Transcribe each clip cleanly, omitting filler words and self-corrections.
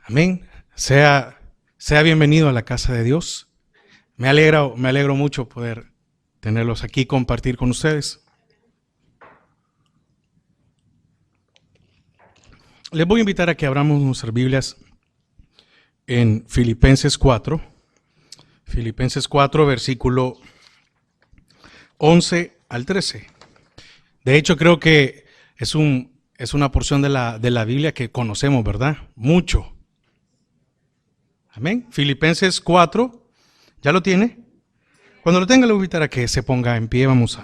Amén. Sea bienvenido a la casa de Dios. Me alegro mucho poder tenerlos aquí, compartir con ustedes. Les voy a invitar a que abramos nuestras Biblias en Filipenses 4. Filipenses 4, versículo 11 al 13. De hecho, creo que es una porción de la Biblia que conocemos, ¿verdad? Mucho. Amén. Filipenses 4, ¿ya lo tiene? Cuando lo tenga, le voy a invitar a que se ponga en pie. Vamos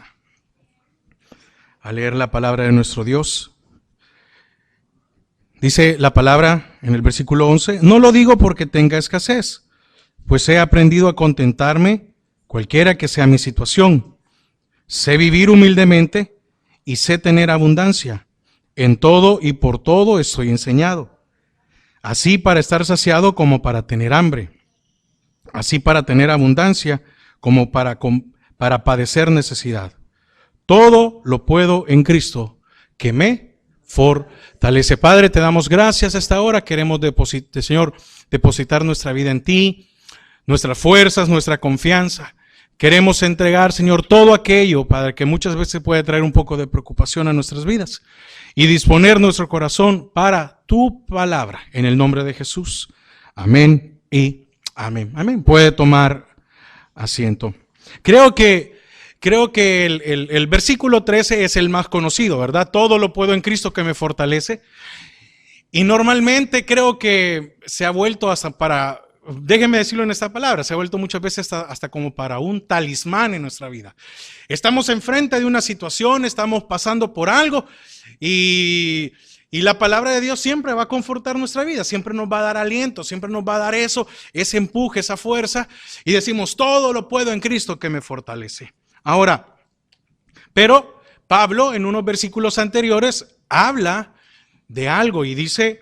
a leer la palabra de nuestro Dios. Dice la palabra en el versículo 11, no lo digo porque tenga escasez, pues he aprendido a contentarme cualquiera que sea mi situación. Sé vivir humildemente y sé tener abundancia. En todo y por todo estoy enseñado. Así para estar saciado como para tener hambre. Así para tener abundancia como para padecer necesidad. Todo lo puedo en Cristo que me fortalece. Padre, te damos gracias a esta hora. Queremos, Señor, depositar nuestra vida en ti, nuestras fuerzas, nuestra confianza. Queremos entregar, Señor, todo aquello, Padre, que muchas veces puede traer un poco de preocupación a nuestras vidas. Y disponer nuestro corazón para tu palabra, en el nombre de Jesús. Amén y amén. Amén. Puede tomar asiento. Creo que el versículo 13 es el más conocido, ¿verdad? Todo lo puedo en Cristo que me fortalece. Y normalmente creo que se ha vuelto hasta para, déjenme decirlo en esta palabra, se ha vuelto muchas veces hasta como para un talismán en nuestra vida. Estamos enfrente de una situación, estamos pasando por algo y la palabra de Dios siempre va a confortar nuestra vida, siempre nos va a dar aliento, siempre nos va a dar ese empuje, esa fuerza y decimos, todo lo puedo en Cristo que me fortalece. Ahora, pero Pablo en unos versículos anteriores habla de algo y dice,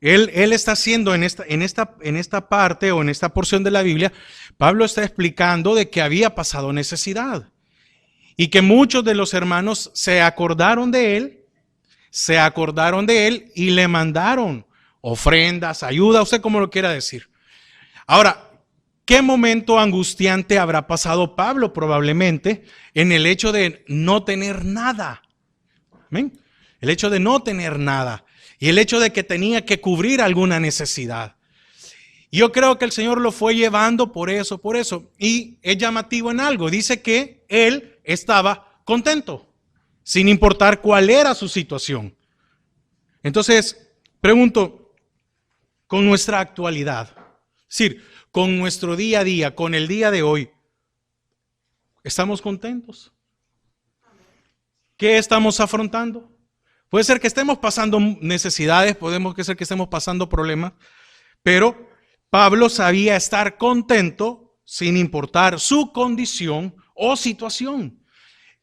él está haciendo en esta parte o en esta porción de la Biblia, Pablo está explicando de que había pasado necesidad y que muchos de los hermanos se acordaron de él y le mandaron ofrendas, ayuda, usted como lo quiera decir. Ahora, ¿qué momento angustiante habrá pasado Pablo? Probablemente en el hecho de no tener nada. ¿Amén? El hecho de no tener nada y el hecho de que tenía que cubrir alguna necesidad. Yo creo que el Señor lo fue llevando por eso. Y es llamativo en algo. Dice que él estaba contento, sin importar cuál era su situación. Entonces, pregunto, con nuestra actualidad, es decir, con nuestro día a día, con el día de hoy, ¿estamos contentos? ¿Qué estamos afrontando? Puede ser que estemos pasando necesidades, puede ser que estemos pasando problemas, pero Pablo sabía estar contento sin importar su condición o situación.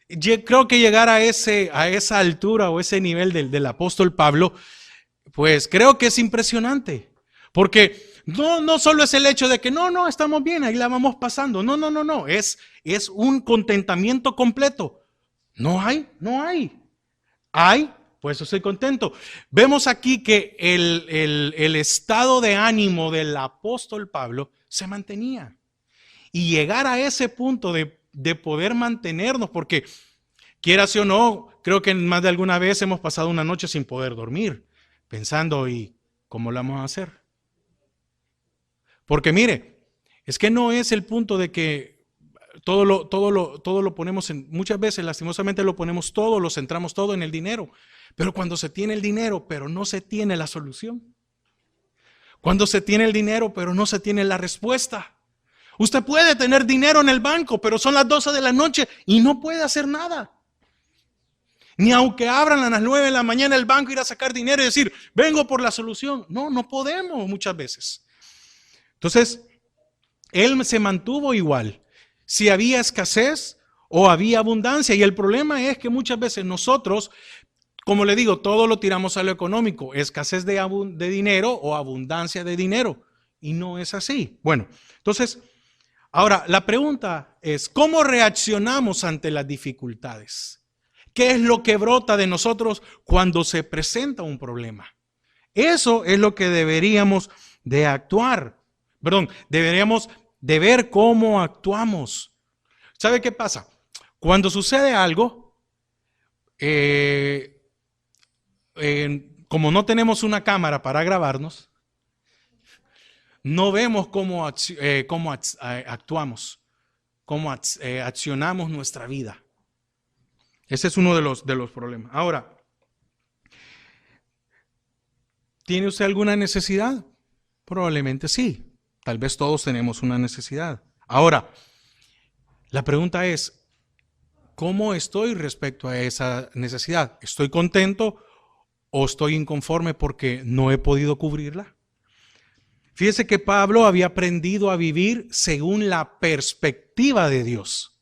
Yo creo que llegar a esa altura o ese nivel del apóstol Pablo, pues creo que es impresionante. Porque no solo es el hecho de que no, estamos bien, ahí la vamos pasando. No. Es un contentamiento completo. No hay. Hay, pues estoy contento. Vemos aquí que el estado de ánimo del apóstol Pablo se mantenía. Y llegar a ese punto de poder mantenernos, porque quieras o no, creo que más de alguna vez hemos pasado una noche sin poder dormir, pensando, ¿y cómo lo vamos a hacer? Porque mire, es que no es el punto de que todo lo ponemos muchas veces lastimosamente lo ponemos todo, lo centramos todo en el dinero. Pero cuando se tiene el dinero, pero no se tiene la solución. Cuando se tiene el dinero, pero no se tiene la respuesta. Usted puede tener dinero en el banco, pero son las 12 de la noche y no puede hacer nada. Ni aunque abran a las 9 de la mañana el banco, ir a sacar dinero y decir, vengo por la solución. No podemos muchas veces. Entonces, él se mantuvo igual. Si había escasez o había abundancia. Y el problema es que muchas veces nosotros, como le digo, todo lo tiramos a lo económico. Escasez de dinero o abundancia de dinero. Y no es así. Bueno, entonces, ahora la pregunta es, ¿cómo reaccionamos ante las dificultades? ¿Qué es lo que brota de nosotros cuando se presenta un problema? Eso es lo que deberíamos de actuar. Perdón, deberíamos de ver cómo actuamos. ¿Sabe qué pasa? Cuando sucede algo, como no tenemos una cámara para grabarnos, no vemos cómo actuamos, cómo accionamos nuestra vida. Ese es uno de los problemas. Ahora, ¿tiene usted alguna necesidad? Probablemente sí. Tal vez todos tenemos una necesidad. Ahora, la pregunta es, ¿cómo estoy respecto a esa necesidad? ¿Estoy contento o estoy inconforme porque no he podido cubrirla? Fíjese que Pablo había aprendido a vivir según la perspectiva de Dios,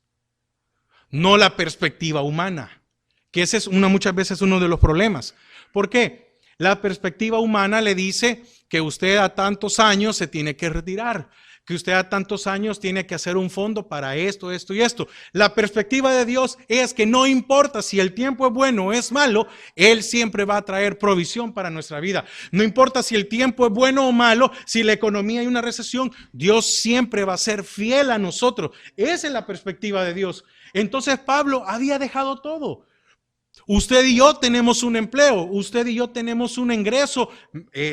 no la perspectiva humana, que ese es muchas veces uno de los problemas. ¿Por qué? La perspectiva humana le dice que usted a tantos años se tiene que retirar, que usted a tantos años tiene que hacer un fondo para esto, esto y esto. La perspectiva de Dios es que no importa si el tiempo es bueno o es malo, Él siempre va a traer provisión para nuestra vida. No importa si el tiempo es bueno o malo, si la economía hay una recesión, Dios siempre va a ser fiel a nosotros. Esa es la perspectiva de Dios. Entonces Pablo había dejado todo. Usted y yo tenemos un empleo, usted y yo tenemos un ingreso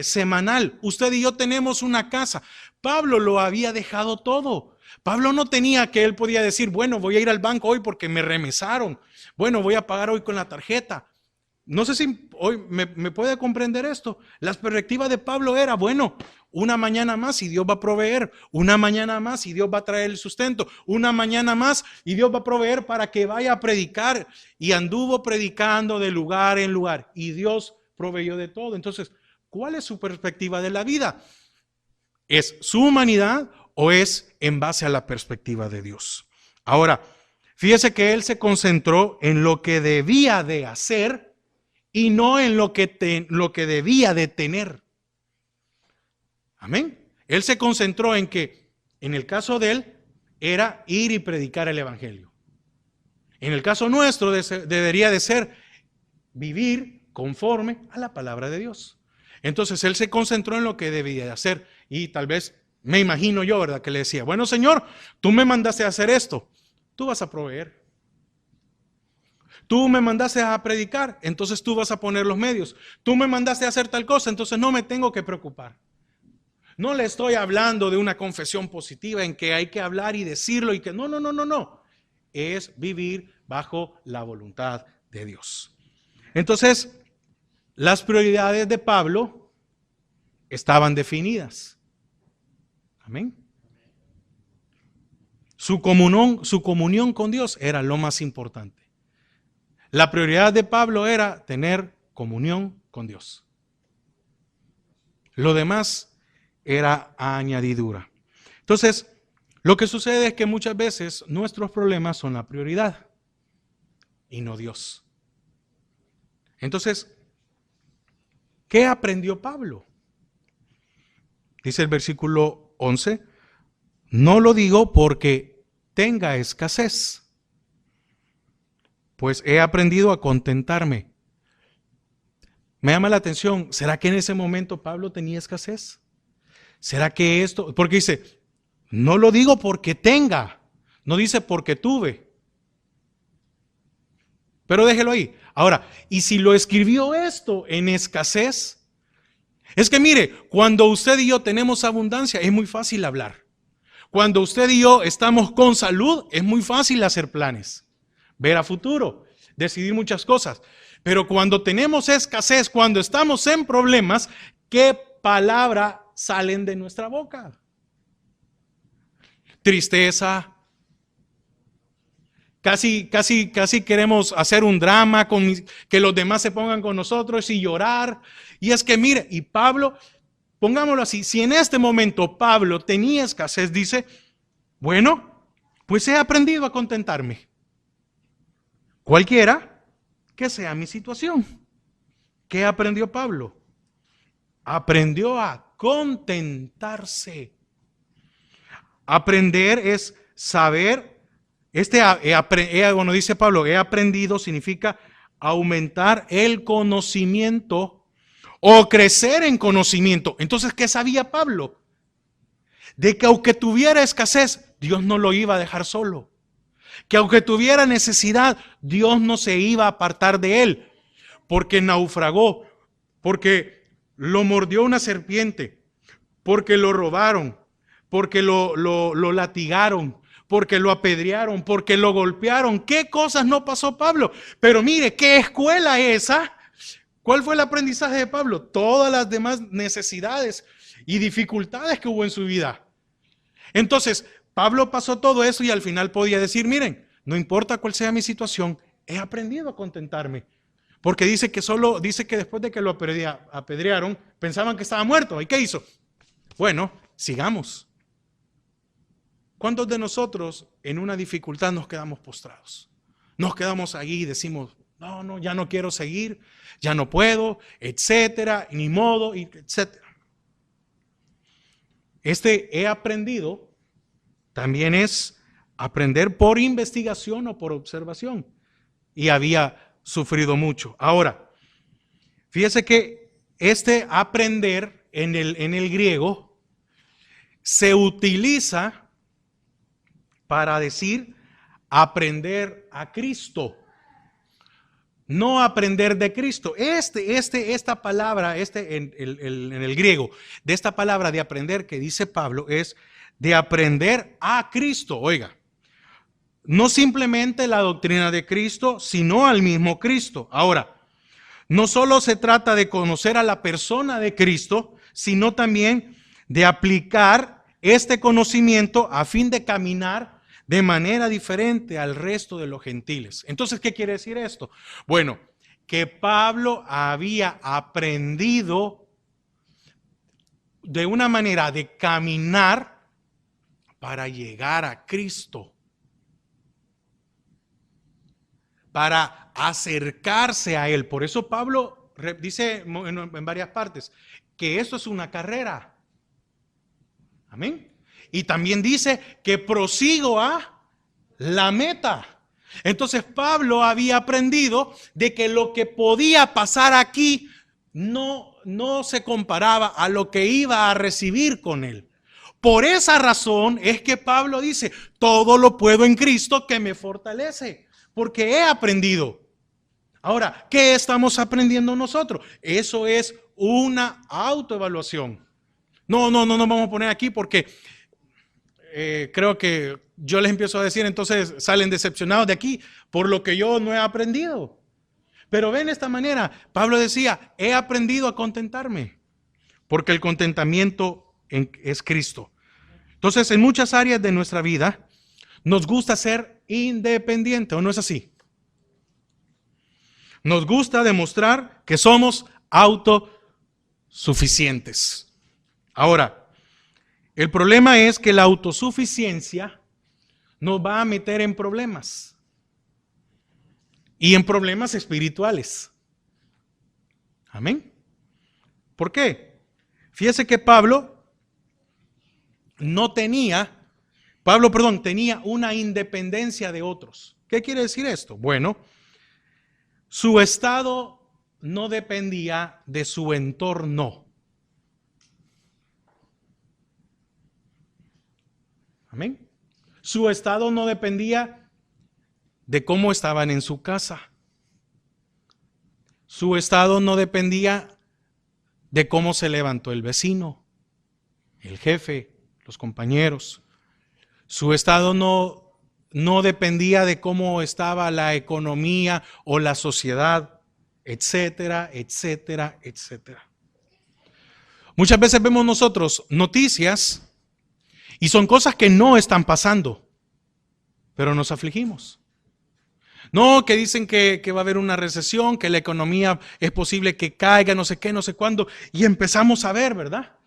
semanal, usted y yo tenemos una casa. Pablo lo había dejado todo. Pablo no tenía que él podía decir, bueno, voy a ir al banco hoy porque me remesaron. Bueno, voy a pagar hoy con la tarjeta. No sé si hoy me puede comprender esto. La perspectiva de Pablo era, bueno, una mañana más y Dios va a proveer, una mañana más y Dios va a traer el sustento, una mañana más y Dios va a proveer para que vaya a predicar. Y anduvo predicando de lugar en lugar y Dios proveyó de todo. Entonces, ¿cuál es su perspectiva de la vida? ¿Es su humanidad o es en base a la perspectiva de Dios? Ahora, fíjese que él se concentró en lo que debía de hacer y no en lo que debía de tener. Amén. Él se concentró en que, en el caso de él, era ir y predicar el evangelio. En el caso nuestro debería de ser vivir conforme a la palabra de Dios. Entonces él se concentró en lo que debía de hacer y tal vez, me imagino yo, ¿verdad? Que le decía, bueno Señor, tú me mandaste a hacer esto, tú vas a proveer. Tú me mandaste a predicar, entonces tú vas a poner los medios. Tú me mandaste a hacer tal cosa, entonces no me tengo que preocupar. No le estoy hablando de una confesión positiva en que hay que hablar y decirlo y que no. Es vivir bajo la voluntad de Dios. Entonces, las prioridades de Pablo estaban definidas. Amén. Su comunión con Dios era lo más importante. La prioridad de Pablo era tener comunión con Dios. Lo demás era añadidura. Entonces, lo que sucede es que muchas veces nuestros problemas son la prioridad y no Dios. Entonces, ¿qué aprendió Pablo? Dice el versículo 11, no lo digo porque tenga escasez, pues he aprendido a contentarme. Me llama la atención, ¿será que en ese momento Pablo tenía escasez? ¿Será que esto? Porque dice, no lo digo porque tenga, no dice porque tuve. Pero déjelo ahí. Ahora, ¿y si lo escribió esto en escasez? Es que mire, cuando usted y yo tenemos abundancia, es muy fácil hablar. Cuando usted y yo estamos con salud, es muy fácil hacer planes, ver a futuro, decidir muchas cosas. Pero cuando tenemos escasez, cuando estamos en problemas, ¿qué palabra salen de nuestra boca? Tristeza. Casi queremos hacer un drama, que los demás se pongan con nosotros y llorar. Y es que mire, y Pablo, pongámoslo así, si en este momento Pablo tenía escasez, dice, bueno, pues he aprendido a contentarme. Cualquiera que sea mi situación. ¿Qué aprendió Pablo? Aprendió a contentarse. Aprender es saber. Bueno, dice Pablo, he aprendido significa aumentar el conocimiento o crecer en conocimiento. Entonces, ¿qué sabía Pablo? De que aunque tuviera escasez, Dios no lo iba a dejar solo. Que aunque tuviera necesidad, Dios no se iba a apartar de él, porque naufragó, porque lo mordió una serpiente, porque lo robaron, porque lo latigaron, porque lo apedrearon, porque lo golpearon. ¿Qué cosas no pasó Pablo? Pero mire, ¿qué escuela esa? ¿Cuál fue el aprendizaje de Pablo? Todas las demás necesidades y dificultades que hubo en su vida. Entonces, Pablo pasó todo eso y al final podía decir, miren, no importa cuál sea mi situación, he aprendido a contentarme. Porque dice que después de que lo apedrearon, pensaban que estaba muerto. ¿Y qué hizo? Bueno, sigamos. ¿Cuántos de nosotros en una dificultad nos quedamos postrados? Nos quedamos ahí y decimos, no, ya no quiero seguir, ya no puedo, etcétera, ni modo, etcétera. He aprendido también es aprender por investigación o por observación. Y había sufrido mucho. Ahora, fíjese que aprender en el griego se utiliza para decir aprender a Cristo. No aprender de Cristo. Esta palabra, en el griego, de esta palabra de aprender que dice Pablo es de aprender a Cristo. Oiga, no simplemente la doctrina de Cristo, sino al mismo Cristo. Ahora, no solo se trata de conocer a la persona de Cristo, sino también de aplicar este conocimiento a fin de caminar de manera diferente al resto de los gentiles. Entonces, ¿qué quiere decir esto? Bueno, que Pablo había aprendido de una manera de caminar para llegar a Cristo, para acercarse a Él. Por eso Pablo dice en varias partes que esto es una carrera. Amén. Y también dice que prosigo a la meta. Entonces Pablo había aprendido de que lo que podía pasar aquí no se comparaba a lo que iba a recibir con él. Por esa razón es que Pablo dice, todo lo puedo en Cristo que me fortalece, porque he aprendido. Ahora, ¿qué estamos aprendiendo nosotros? Eso es una autoevaluación. No vamos a poner aquí porque creo que yo les empiezo a decir, entonces salen decepcionados de aquí por lo que yo no he aprendido. Pero ven esta manera, Pablo decía, he aprendido a contentarme, porque el contentamiento es Cristo. Entonces, en muchas áreas de nuestra vida nos gusta ser independiente, ¿o no es así? Nos gusta demostrar que somos autosuficientes. Ahora, el problema es que la autosuficiencia nos va a meter en problemas. Y en problemas espirituales. Amén. ¿Por qué? Fíjese que tenía una independencia de otros. ¿Qué quiere decir esto? Bueno, su estado no dependía de su entorno. Amén. Su estado no dependía de cómo estaban en su casa. Su estado no dependía de cómo se levantó el vecino, el jefe, los compañeros. Su estado no dependía de cómo estaba la economía o la sociedad, etcétera, etcétera, etcétera. Muchas veces vemos nosotros noticias y son cosas que no están pasando, pero nos afligimos. No, que dicen que va a haber una recesión, que la economía es posible que caiga, no sé qué, no sé cuándo. Y empezamos a ver, ¿verdad?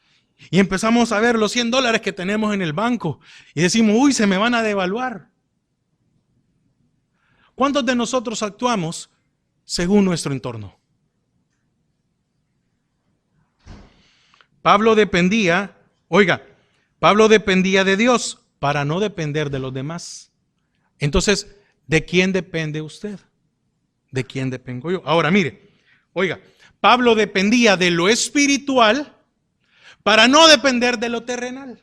Y empezamos a ver los $100 que tenemos en el banco. Y decimos, uy, se me van a devaluar. ¿Cuántos de nosotros actuamos según nuestro entorno? Pablo dependía de Dios para no depender de los demás. Entonces, ¿de quién depende usted? ¿De quién dependo yo? Ahora, mire, oiga, Pablo dependía de lo espiritual para no depender de lo terrenal.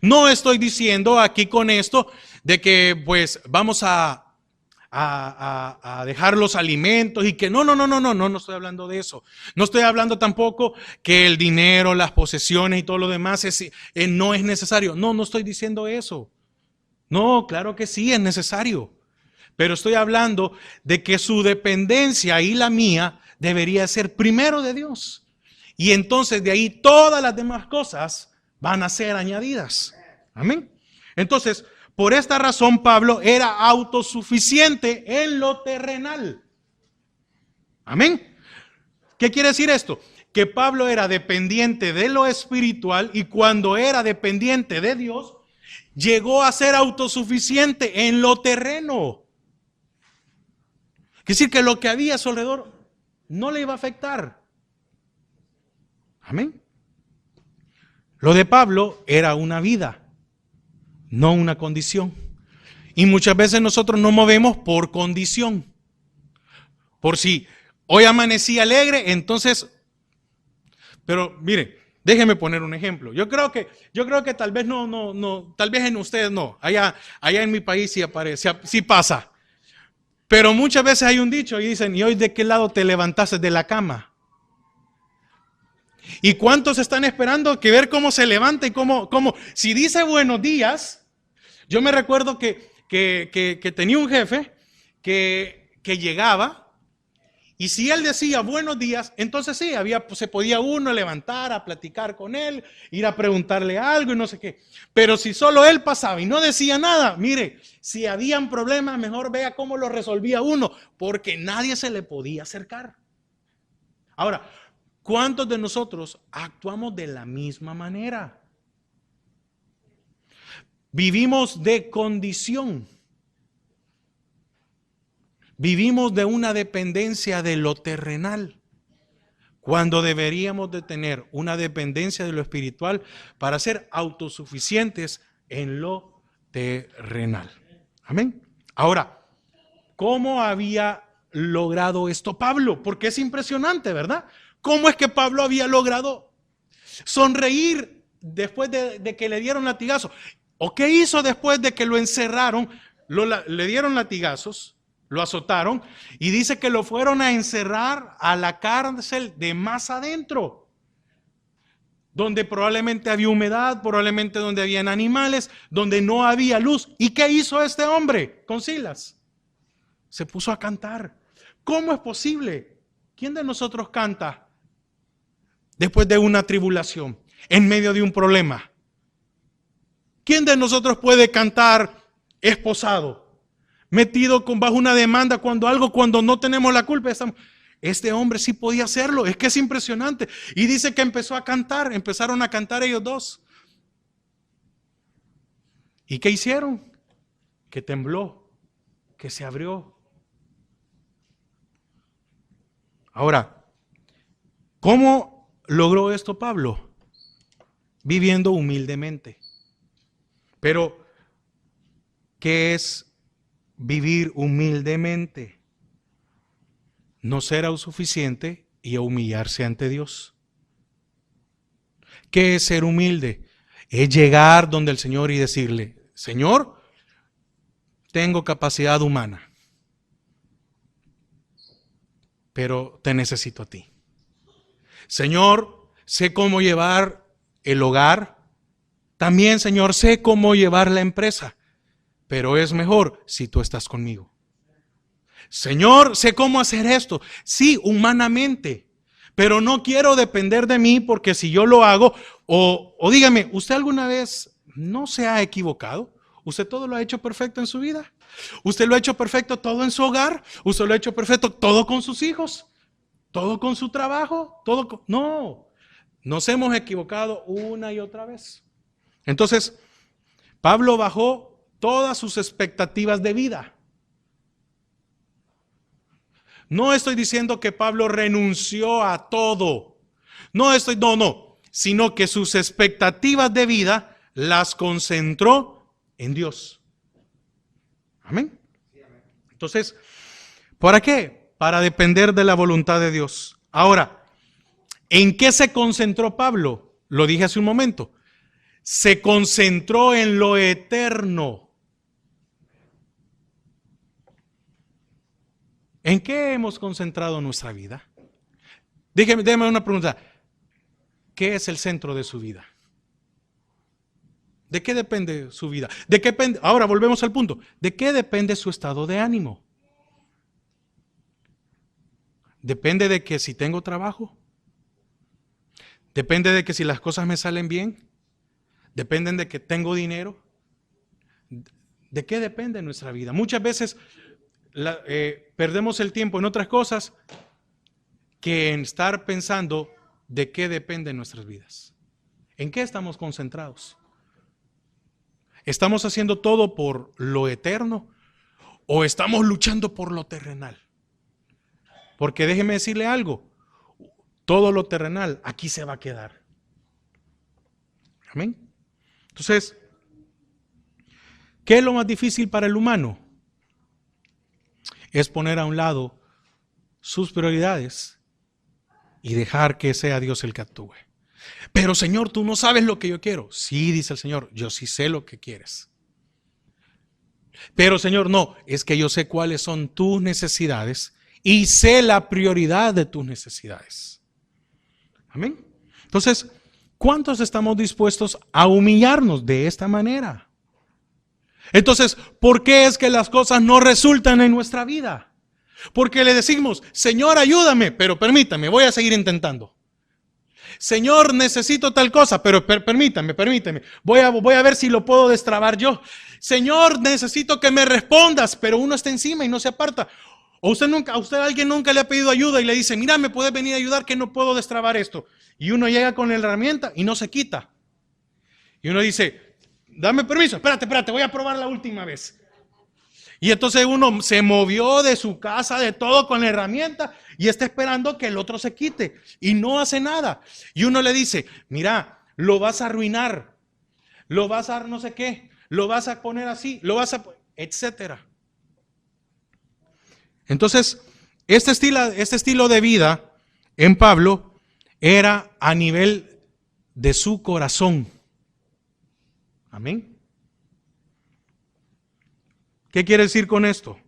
No estoy diciendo aquí con esto de que pues vamos a dejar los alimentos y que no estoy hablando de eso. No estoy hablando tampoco que el dinero, las posesiones y todo lo demás no es necesario. No estoy diciendo eso. No, claro que sí es necesario. Pero estoy hablando de que su dependencia y la mía debería ser primero de Dios. Y entonces de ahí todas las demás cosas van a ser añadidas. Amén. Entonces, por esta razón Pablo era autosuficiente en lo terrenal. Amén. ¿Qué quiere decir esto? Que Pablo era dependiente de lo espiritual y cuando era dependiente de Dios, llegó a ser autosuficiente en lo terreno. Quiere decir que lo que había a su alrededor no le iba a afectar. Amén. Lo de Pablo era una vida, no una condición. Y muchas veces nosotros nos movemos por condición. Por si hoy amanecí alegre, entonces... Pero mire, déjeme poner un ejemplo. Yo creo que tal vez tal vez en ustedes no. Allá en mi país sí aparece, sí pasa. Pero muchas veces hay un dicho y dicen, ¿y hoy de qué lado te levantaste de la cama? ¿Y cuántos están esperando que ver cómo se levanta y cómo si dice buenos días? Yo me recuerdo que tenía un jefe que llegaba y si él decía buenos días, entonces sí, se podía uno levantar a platicar con él, ir a preguntarle algo y no sé qué. Pero si solo él pasaba y no decía nada, mire, si habían problemas, mejor vea cómo lo resolvía uno, porque nadie se le podía acercar. Ahora, ¿cuántos de nosotros actuamos de la misma manera? Vivimos de condición. Vivimos de una dependencia de lo terrenal, cuando deberíamos de tener una dependencia de lo espiritual para ser autosuficientes en lo terrenal. Amén. Ahora, ¿cómo había logrado esto Pablo? Porque es impresionante, ¿verdad? ¿Cómo es que Pablo había logrado sonreír después de que le dieron latigazo? ¿O qué hizo después de que lo encerraron? Le dieron latigazos. Lo azotaron y dice que lo fueron a encerrar a la cárcel de más adentro, donde probablemente había humedad, probablemente donde habían animales, donde no había luz. ¿Y qué hizo este hombre con Silas? Se puso a cantar. ¿Cómo es posible? ¿Quién de nosotros canta después de una tribulación, en medio de un problema? ¿Quién de nosotros puede cantar esposado? Metido bajo una demanda cuando no tenemos la culpa. Este hombre sí podía hacerlo, es que es impresionante. Y dice que empezaron a cantar ellos dos. ¿Y qué hicieron? Que tembló, que se abrió. Ahora, ¿cómo logró esto Pablo? Viviendo humildemente. Pero, ¿qué es vivir humildemente? No ser autosuficiente y humillarse ante Dios. ¿Qué es ser humilde? Es llegar donde el Señor y decirle, Señor, tengo capacidad humana, pero te necesito a ti. Señor, sé cómo llevar el hogar. También, Señor, sé cómo llevar la empresa. Pero es mejor si tú estás conmigo. Señor, sé cómo hacer esto. Sí, humanamente. Pero no quiero depender de mí porque si yo lo hago, o dígame, ¿usted alguna vez no se ha equivocado? ¿Usted todo lo ha hecho perfecto en su vida? ¿Usted lo ha hecho perfecto todo en su hogar? ¿Usted lo ha hecho perfecto todo con sus hijos? ¿Todo con su trabajo? No, nos hemos equivocado una y otra vez. Entonces, Pablo bajó todas sus expectativas de vida. No estoy diciendo que Pablo renunció a todo. No, sino que sus expectativas de vida las concentró en Dios. Amén. Entonces, ¿para qué? para depender de la voluntad de Dios. Ahora, ¿en qué se concentró Pablo? Lo dije hace un momento. Se concentró en lo eterno. ¿En qué hemos concentrado nuestra vida? Déjeme una pregunta. ¿Qué es el centro de su vida? ¿De qué depende su vida? ¿De qué depende? Ahora volvemos al punto. ¿De qué depende su estado de ánimo? ¿Depende de que si tengo trabajo? ¿Depende de que si las cosas me salen bien? ¿Dependen de que tengo dinero? ¿De qué depende nuestra vida? Muchas veces perdemos el tiempo en otras cosas que en estar pensando de qué dependen nuestras vidas. ¿En qué estamos concentrados? ¿Estamos haciendo todo por lo eterno o estamos luchando por lo terrenal? Porque déjeme decirle algo, todo lo terrenal aquí se va a quedar. Amén. Entonces, ¿qué es lo más difícil para el humano? Es poner a un lado sus prioridades y dejar que sea Dios el que actúe. Pero Señor, tú no sabes lo que yo quiero. Sí, dice el Señor, yo sí sé lo que quieres. Pero Señor, no, es que yo sé cuáles son tus necesidades y sé la prioridad de tus necesidades. Amén. Entonces, ¿cuántos estamos dispuestos a humillarnos de esta manera? Entonces, ¿por qué es que las cosas no resultan en nuestra vida? Porque le decimos, Señor, ayúdame, pero permítame, voy a seguir intentando. Señor, necesito tal cosa, pero permítame. Voy a ver si lo puedo destrabar yo. Señor, necesito que me respondas, pero uno está encima y no se aparta. O alguien nunca le ha pedido ayuda y le dice, mira, me puedes venir a ayudar que no puedo destrabar esto. Y uno llega con la herramienta y no se quita. Y uno dice, dame permiso, espérate, voy a probar la última vez. Y entonces uno se movió de su casa, de todo con la herramienta y está esperando que el otro se quite y no hace nada. Y uno le dice, mira, lo vas a arruinar, lo vas a no sé qué, lo vas a poner así, etcétera. Entonces, este estilo de vida en Pablo era a nivel de su corazón. Amén. ¿Qué quiere decir con esto?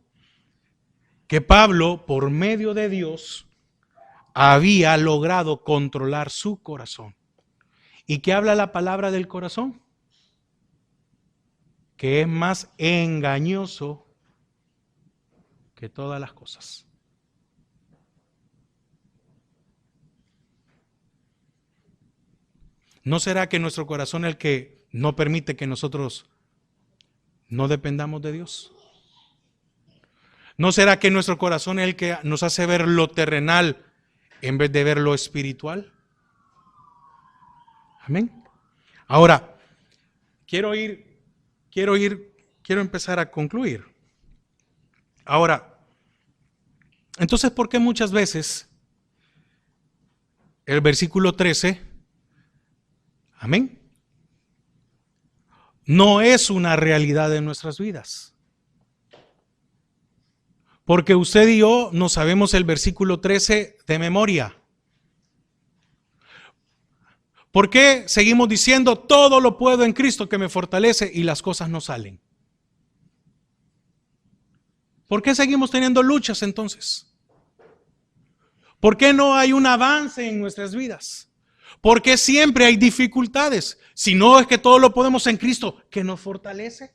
Que Pablo, por medio de Dios, había logrado controlar su corazón. ¿Y qué habla la palabra del corazón? Que es más engañoso que todas las cosas. ¿No será que nuestro corazón es el que no permite que nosotros no dependamos de Dios? ¿No será que nuestro corazón es el que nos hace ver lo terrenal en vez de ver lo espiritual? Amén. Ahora, quiero empezar a concluir. Ahora, entonces, ¿por qué muchas veces el versículo 13, amén, no es una realidad de nuestras vidas? Porque usted y yo no sabemos el versículo 13 de memoria. ¿Por qué seguimos diciendo todo lo puedo en Cristo que me fortalece y las cosas no salen? ¿Por qué seguimos teniendo luchas entonces? ¿Por qué no hay un avance en nuestras vidas? ¿Por qué siempre hay dificultades? Si no es que todo lo podemos en Cristo que nos fortalece.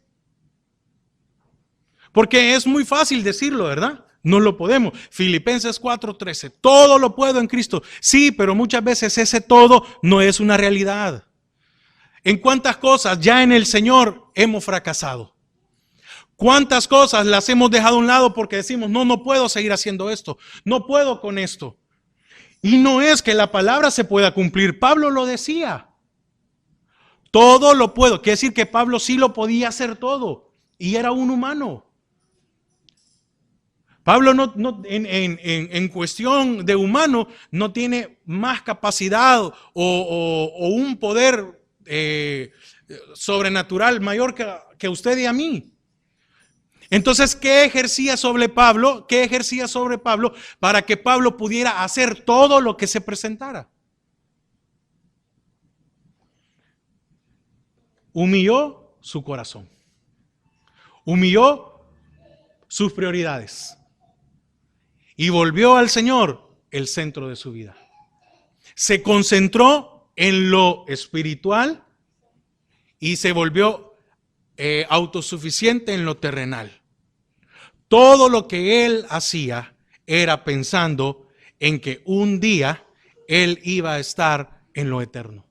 Porque es muy fácil decirlo, ¿verdad? No lo podemos. Filipenses 4:13, todo lo puedo en Cristo. Sí, pero muchas veces ese todo no es una realidad. ¿En cuántas cosas ya en el Señor hemos fracasado? ¿Cuántas cosas las hemos dejado a un lado porque decimos, no puedo seguir haciendo esto, no puedo con esto? Y no es que la palabra se pueda cumplir. Pablo lo decía. Todo lo puedo. Quiere decir que Pablo sí lo podía hacer todo. Y era un humano. Pablo en cuestión de humano no tiene más capacidad o un poder sobrenatural mayor que usted y a mí. Entonces, ¿qué ejercía sobre Pablo? ¿Qué ejercía sobre Pablo para que Pablo pudiera hacer todo lo que se presentara? Humilló su corazón. Humilló sus prioridades. Y volvió al Señor el centro de su vida. Se concentró en lo espiritual y se volvió autosuficiente en lo terrenal. Todo lo que él hacía era pensando en que un día él iba a estar en lo eterno.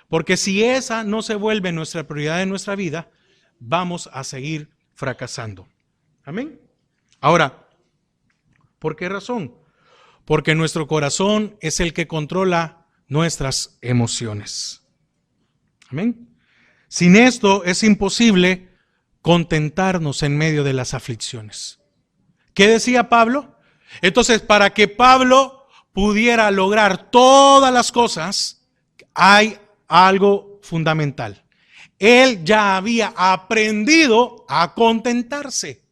Porque si esa no se vuelve nuestra prioridad en nuestra vida, vamos a seguir fracasando. Amén. Ahora, ¿por qué razón? Porque nuestro corazón es el que controla nuestras emociones. Amén. Sin esto es imposible contentarnos en medio de las aflicciones. ¿Qué decía Pablo? Entonces, para que Pablo pudiera lograr todas las cosas, hay algo fundamental. Él ya había aprendido a contentarse.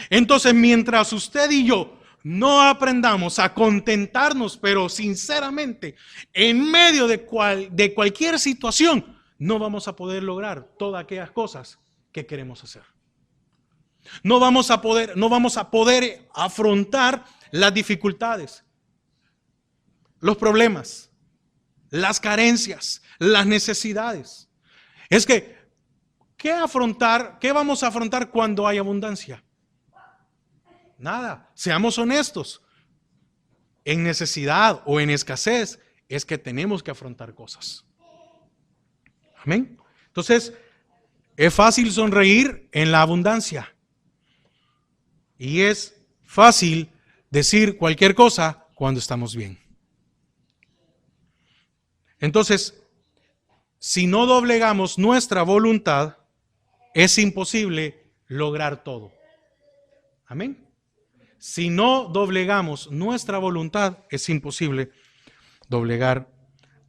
Entonces, mientras usted y yo no aprendamos a contentarnos, pero sinceramente, en medio de cualquier situación, no vamos a poder lograr todas aquellas cosas que queremos hacer. No vamos a poder afrontar las dificultades, los problemas, las carencias, las necesidades. Es que, ¿qué vamos a afrontar cuando hay abundancia? Nada, seamos honestos. En necesidad o en escasez es que tenemos que afrontar cosas. Amén. Entonces, es fácil sonreír en la abundancia. Y es fácil decir cualquier cosa cuando estamos bien. Entonces, si no doblegamos nuestra voluntad, es imposible lograr todo. Amén. Si no doblegamos nuestra voluntad, es imposible doblegar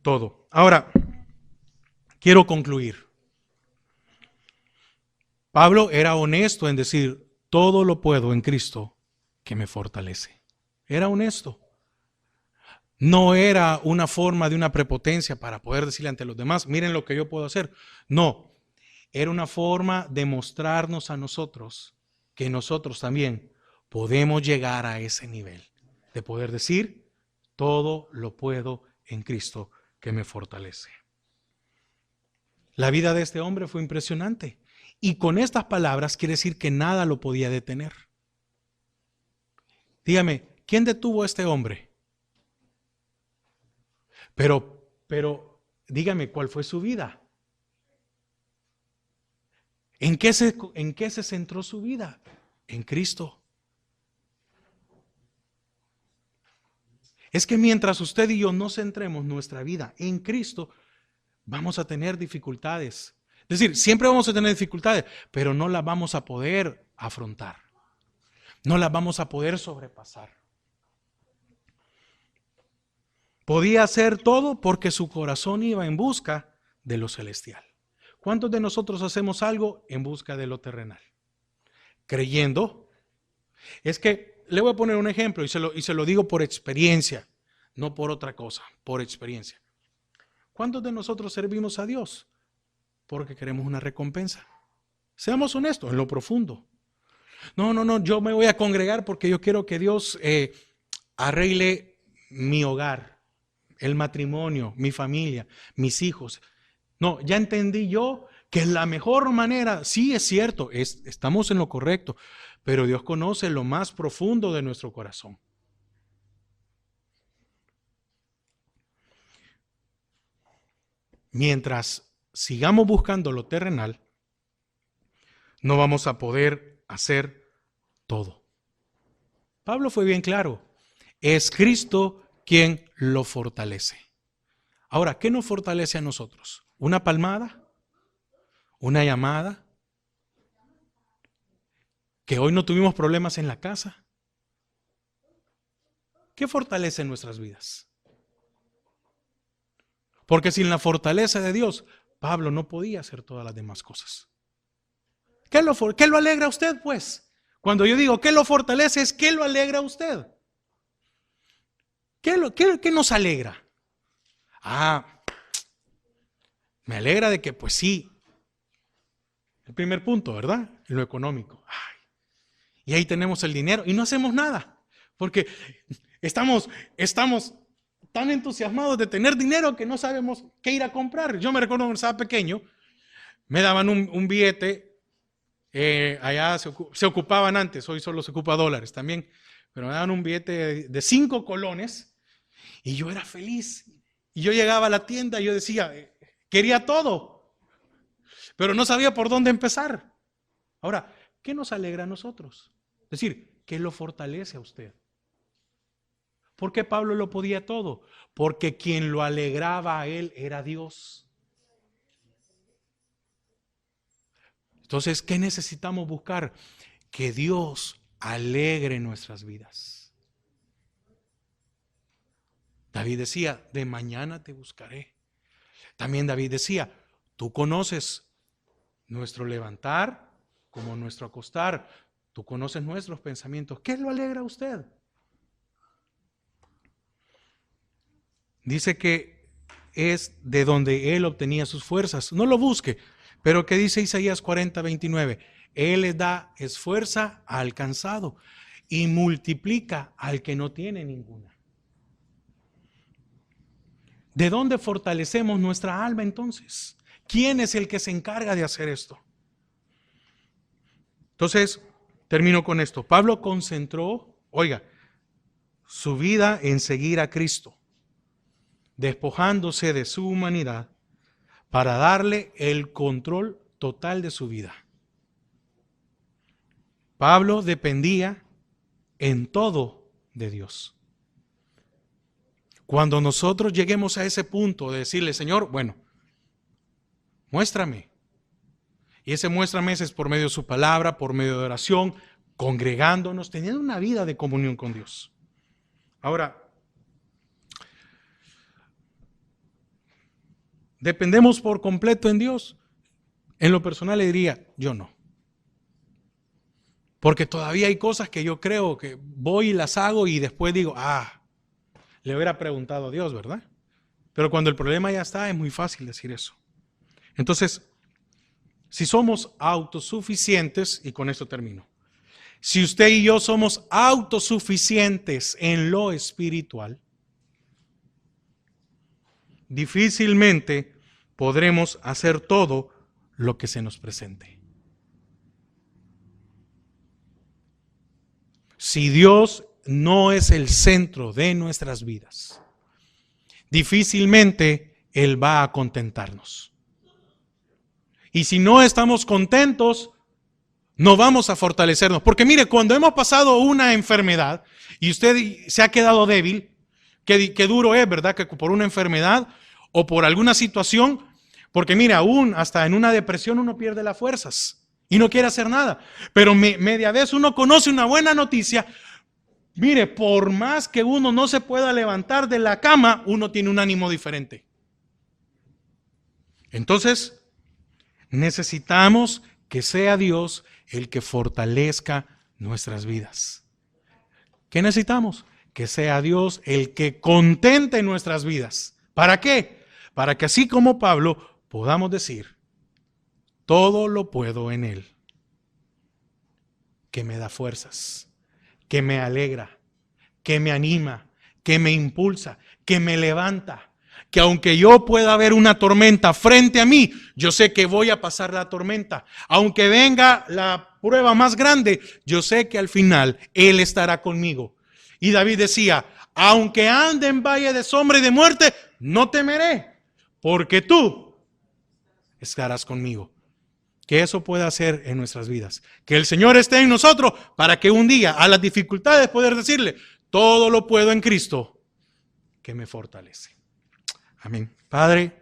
todo. Ahora, quiero concluir. Pablo era honesto en decir, todo lo puedo en Cristo que me fortalece. Era honesto. No era una forma de una prepotencia para poder decirle ante los demás, miren lo que yo puedo hacer. No, era una forma de mostrarnos a nosotros que nosotros también podemos llegar a ese nivel de poder decir, todo lo puedo en Cristo que me fortalece. La vida de este hombre fue impresionante. Y con estas palabras quiere decir que nada lo podía detener. Dígame, ¿quién detuvo a este hombre? Pero dígame, ¿cuál fue su vida? ¿En qué se centró su vida? En Cristo. Es que mientras usted y yo no centremos nuestra vida en Cristo, vamos a tener dificultades. Es decir, siempre vamos a tener dificultades, pero no las vamos a poder afrontar. No las vamos a poder sobrepasar. Podía hacer todo porque su corazón iba en busca de lo celestial. ¿Cuántos de nosotros hacemos algo en busca de lo terrenal? Creyendo. Es que le voy a poner un ejemplo y se lo digo por experiencia, no por otra cosa, por experiencia. ¿Cuántos de nosotros servimos a Dios? Porque queremos una recompensa. Seamos honestos, en lo profundo. No, yo me voy a congregar porque yo quiero que Dios arregle mi hogar, el matrimonio, mi familia, mis hijos. No, ya entendí yo que la mejor manera, sí es cierto, estamos en lo correcto, pero Dios conoce lo más profundo de nuestro corazón. Mientras sigamos buscando lo terrenal, no vamos a poder hacer todo. Pablo fue bien claro, es Cristo quien lo fortalece. Ahora, ¿qué nos fortalece a nosotros? ¿Una palmada? ¿Una llamada? ¿Que hoy no tuvimos problemas en la casa? ¿Qué fortalece nuestras vidas? Porque sin la fortaleza de Dios, Pablo no podía hacer todas las demás cosas. ¿Qué lo alegra a usted, pues? Cuando yo digo ¿qué lo fortalece? Es ¿qué lo alegra a usted? ¿Qué nos alegra? Me alegra de que, pues sí, el primer punto, ¿verdad? En lo económico. Y ahí tenemos el dinero y no hacemos nada, porque estamos tan entusiasmados de tener dinero que no sabemos qué ir a comprar. Yo me recuerdo cuando estaba pequeño, me daban un billete, allá se ocupaban antes, hoy solo se ocupa dólares también, pero me daban un billete de 5 colones y yo era feliz. Y yo llegaba a la tienda y yo decía, quería todo, pero no sabía por dónde empezar. Ahora, ¿qué nos alegra a nosotros? Es decir, ¿qué lo fortalece a usted? ¿Por qué Pablo lo podía todo? Porque quien lo alegraba a él era Dios. Entonces, ¿qué necesitamos buscar? Que Dios alegre nuestras vidas. David decía, de mañana te buscaré. También David decía, tú conoces nuestro levantar como nuestro acostar. Tú conoces nuestros pensamientos. ¿Qué lo alegra a usted? Dice que es de donde él obtenía sus fuerzas. No lo busque. Pero ¿qué dice Isaías 40:29? Él le da esfuerza al cansado y multiplica al que no tiene ninguna. ¿De dónde fortalecemos nuestra alma entonces? ¿Quién es el que se encarga de hacer esto? Entonces, termino con esto. Pablo concentró, su vida en seguir a Cristo, despojándose de su humanidad para darle el control total de su vida. Pablo dependía en todo de Dios. Cuando nosotros lleguemos a ese punto de decirle, Señor, bueno, muéstrame. Y ese muéstrame es por medio de su palabra, por medio de oración, congregándonos, teniendo una vida de comunión con Dios. Ahora, ¿dependemos por completo en Dios? En lo personal le diría, yo no. Porque todavía hay cosas que yo creo que voy y las hago y después digo, le hubiera preguntado a Dios, ¿verdad? Pero cuando el problema ya está, es muy fácil decir eso. Entonces, si somos autosuficientes, y con esto termino, si usted y yo somos autosuficientes en lo espiritual, difícilmente podremos hacer todo lo que se nos presente. Si Dios no es el centro de nuestras vidas, difícilmente Él va a contentarnos. Y si no estamos contentos, no vamos a fortalecernos. Porque mire, cuando hemos pasado una enfermedad y usted se ha quedado débil, qué duro es, ¿verdad? Que por una enfermedad o por alguna situación, porque mire, aún hasta en una depresión uno pierde las fuerzas y no quiere hacer nada. Pero media vez uno conoce una buena noticia. Mire, por más que uno no se pueda levantar de la cama, uno tiene un ánimo diferente. Entonces, necesitamos que sea Dios el que fortalezca nuestras vidas. ¿Qué necesitamos? Que sea Dios el que contente nuestras vidas. ¿Para qué? Para que así como Pablo podamos decir, todo lo puedo en Él, que me da fuerzas, que me alegra, que me anima, que me impulsa, que me levanta, que aunque yo pueda ver una tormenta frente a mí, yo sé que voy a pasar la tormenta. Aunque venga la prueba más grande, yo sé que al final Él estará conmigo. Y David decía, aunque ande en valle de sombra y de muerte, no temeré, porque tú estarás conmigo. Que eso pueda hacer en nuestras vidas. Que el Señor esté en nosotros para que un día a las dificultades poder decirle, todo lo puedo en Cristo que me fortalece. Amén. Padre,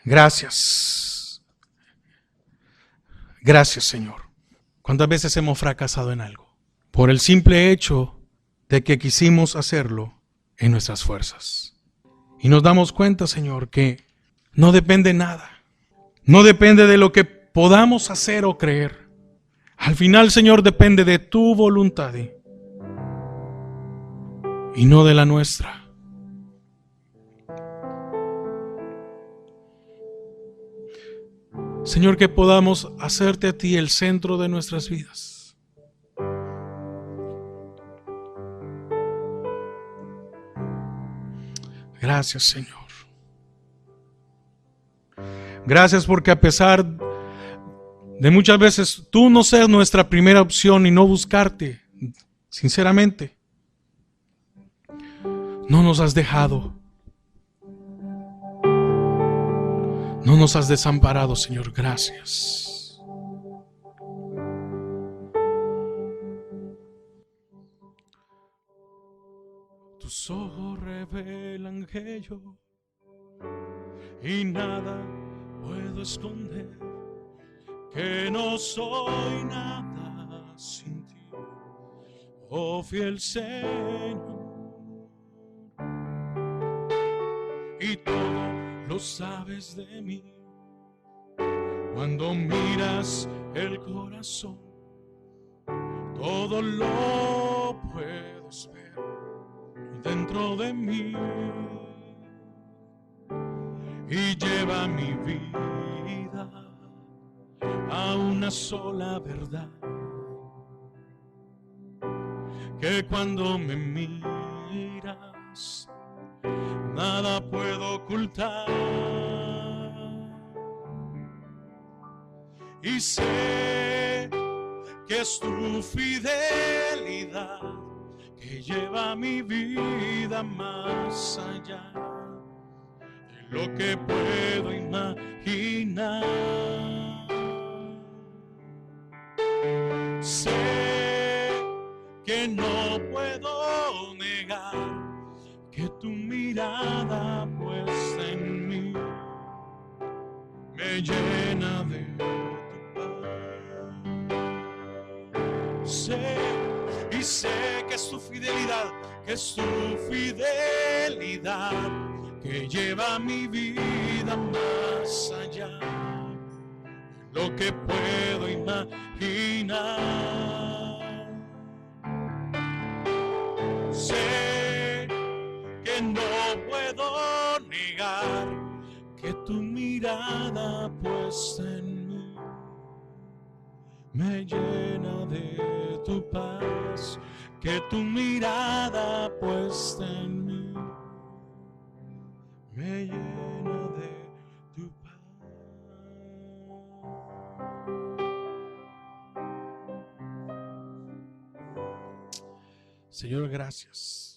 gracias. Gracias, Señor. ¿Cuántas veces hemos fracasado en algo? Por el simple hecho de que quisimos hacerlo en nuestras fuerzas. Y nos damos cuenta, Señor, que no depende nada. No depende de lo que podamos hacer o creer, al final, Señor, depende de tu voluntad y no de la nuestra. Señor, que podamos hacerte a ti el centro de nuestras vidas. Gracias, Señor. Gracias porque a pesar de muchas veces tú no ser nuestra primera opción y no buscarte, sinceramente, no nos has dejado. No nos has desamparado, Señor. Gracias. Tus ojos revelan que yo y nada puedo esconder, que no soy nada sin ti, oh fiel Señor. Y todo lo sabes de mí. Cuando miras el corazón, todo lo puedes ver dentro de mí. Y lleva mi vida a una sola verdad, que cuando me miras nada puedo ocultar. Y sé que es tu fidelidad que lleva mi vida más allá de lo que puedo imaginar. Sé que no puedo negar que tu mirada puesta en mí me llena de tu paz. Sé que es tu fidelidad, que es tu fidelidad que lleva mi vida más allá de lo que puedo imaginar. Sé que no puedo negar que tu mirada puesta en mí me llena de tu paz, que tu mirada puesta en mí me llena de tu paz. Señor, gracias.